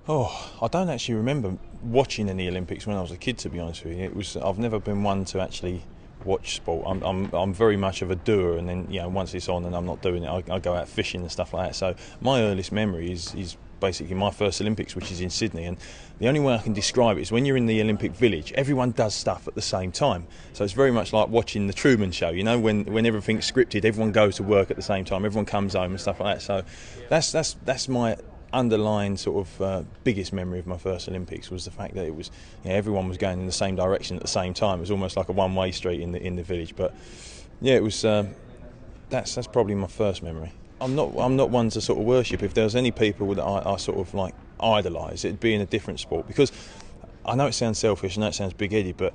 Oh, I don't actually remember watching any Olympics when I was a kid. To be honest with you, I've never been one to actually watch sport. I'm very much of a doer, and then once it's on and I'm not doing it, I go out fishing and stuff like that. So my earliest memory is basically my first Olympics, which is in Sydney, and the only way I can describe it is when you're in the Olympic Village, everyone does stuff at the same time. So it's very much like watching the Truman Show, when everything's scripted, everyone goes to work at the same time, everyone comes home and stuff like that. So that's my underlying sort of biggest memory of my first Olympics, was the fact that it was everyone was going in the same direction at the same time. It was almost like a one-way street in the village. But yeah, it was that's probably my first memory. I'm not one to sort of worship. If there's any people that I sort of like idolise, it'd be in a different sport, because I know it sounds selfish, I know it sounds big-headed, but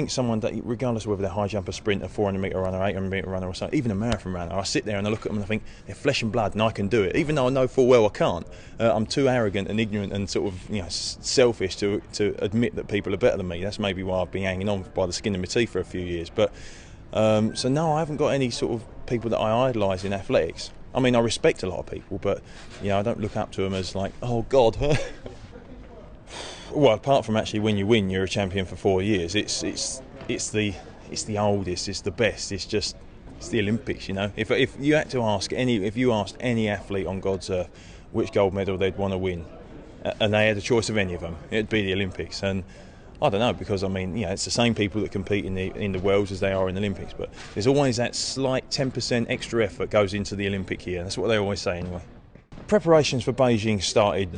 someone that, regardless of whether they're high jumper, sprinter, 400-metre runner, 800-metre runner or something, even a marathon runner, I sit there and I look at them and I think they're flesh and blood and I can do it, even though I know full well I can't. I'm too arrogant and ignorant and sort of selfish to admit that people are better than me. That's maybe why I've been hanging on by the skin of my teeth for a few years. But so no, I haven't got any sort of people that I idolise in athletics. I mean, I respect a lot of people, but I don't look up to them as like, oh God. Well, apart from actually when you win, you're a champion for 4 years. It's the oldest, it's the best. It's the Olympics. If you had to ask if you asked any athlete on God's earth which gold medal they'd want to win, and they had a choice of any of them, it'd be the Olympics. And I don't know, because I mean, it's the same people that compete in the Worlds as they are in the Olympics, but there's always that slight 10% extra effort goes into the Olympic year. That's what they always say anyway. Preparations for Beijing started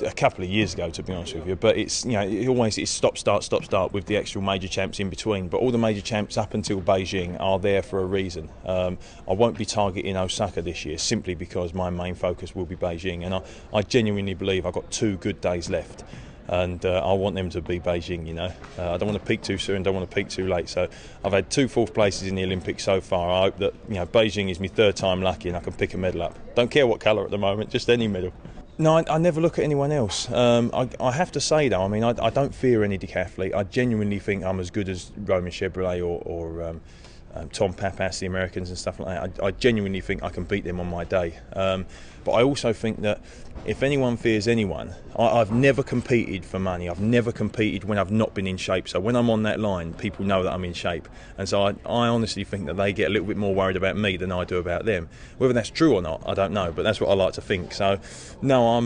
a couple of years ago, to be honest with you, but it's it's stop start with the actual major champs in between. But all the major champs up until Beijing are there for a reason. I won't be targeting Osaka this year simply because my main focus will be Beijing, and I genuinely believe I've got 2 good days left. And I want them to be Beijing, I don't want to peak too soon, don't want to peak too late. So I've had 2 fourth places in the Olympics so far. I hope that Beijing is my 3rd time lucky and I can pick a medal up. Don't care what colour at the moment, just any medal. No, I never look at anyone else. I have to say though, I mean, I don't fear any decathlete. I genuinely think I'm as good as Roman Chevrolet or Tom Papas, the Americans and stuff like that. I genuinely think I can beat them on my day. But I also think that if anyone fears anyone, I've never competed for money. I've never competed when I've not been in shape. So when I'm on that line, people know that I'm in shape. And so I honestly think that they get a little bit more worried about me than I do about them. Whether that's true or not, I don't know, but that's what I like to think. So no,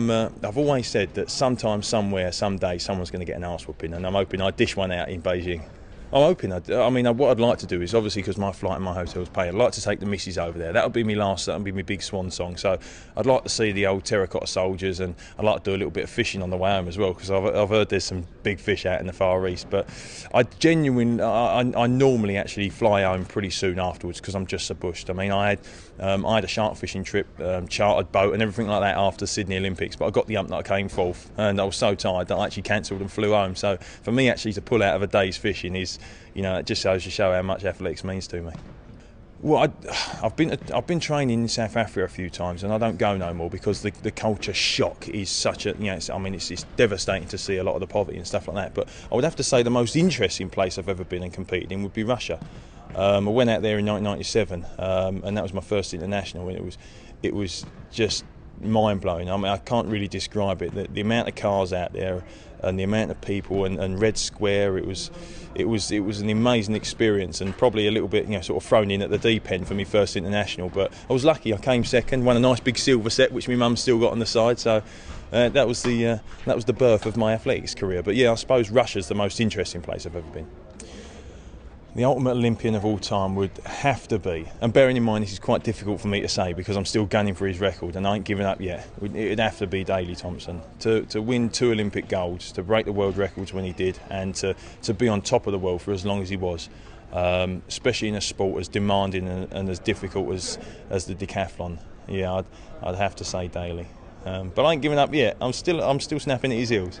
I've always said that sometime, somewhere, someday, someone's going to get an arse whooping, and I'm hoping I dish one out in Beijing. I'm hoping. What I'd like to do is, obviously, because my flight and my hotel's paid, I'd like to take the missus over there. That'll be that'll be my big swan song. So I'd like to see the old terracotta soldiers, and I'd like to do a little bit of fishing on the way home as well, because I've heard there's some big fish out in the Far East. But I normally actually fly home pretty soon afterwards, because I'm just so bushed. I mean, I had a shark fishing trip, chartered boat and everything like that after Sydney Olympics, but I got the ump that I came 4th, and I was so tired that I actually cancelled and flew home. So for me, actually, to pull out of a day's fishing is, it just goes to show how much athletics means to me. Well, I've been training in South Africa a few times, and I don't go no more because the culture shock is such a, it's devastating to see a lot of the poverty and stuff like that. But I would have to say the most interesting place I've ever been and competed in would be Russia. I went out there in 1997, and that was my first international, and it was just mind-blowing. I mean, I can't really describe it. The amount of cars out there and the amount of people and Red Square, it was an amazing experience, and probably a little bit sort of thrown in at the deep end for my first international. But I was lucky. I came 2nd, won a nice big silver set, which my mum's still got on the side. So that was the birth of my athletics career. But yeah, I suppose Russia's the most interesting place I've ever been. The ultimate Olympian of all time would have to be, and bearing in mind this is quite difficult for me to say because I'm still gunning for his record and I ain't given up yet, it'd have to be Daley Thompson. To win 2 Olympic golds, to break the world records when he did, and to be on top of the world for as long as he was, especially in a sport as demanding and as difficult as the decathlon. Yeah, I'd have to say Daley. But I ain't given up yet. I'm still snapping at his heels.